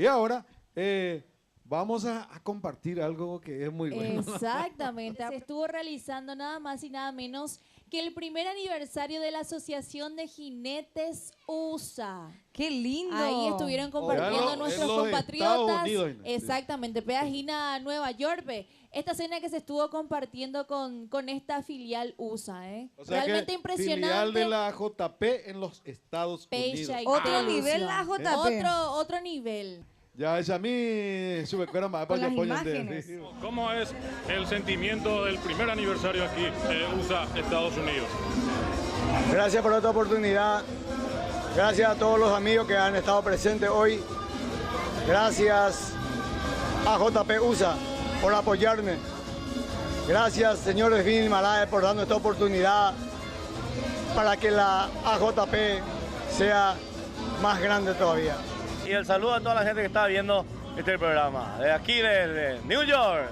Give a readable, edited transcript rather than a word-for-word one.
Y ahora vamos a compartir algo que es muy bueno. Exactamente. Se estuvo realizando nada más y nada menos que el primer aniversario de la Asociación de Jinetes USA. ¡Qué lindo! Ahí estuvieron compartiendo nuestros compatriotas. Exactamente, Pedagina Nueva York. Esta cena que se estuvo compartiendo con esta filial USA. O sea, realmente impresionante. Filial de la AJP en los Estados Unidos. Otro nivel la AJP. Otro nivel. Ya es a mí, sube cuera más con las imágenes. ¿Cómo es el sentimiento del primer aniversario aquí en USA, Estados Unidos? Gracias por esta oportunidad. Gracias a todos los amigos que han estado presentes hoy. Gracias a JP USA por apoyarme. Gracias, señor Delfín Malae, por darnos esta oportunidad para que la AJP sea más grande todavía. Y el saludo a toda la gente que está viendo este programa, de aquí de New York.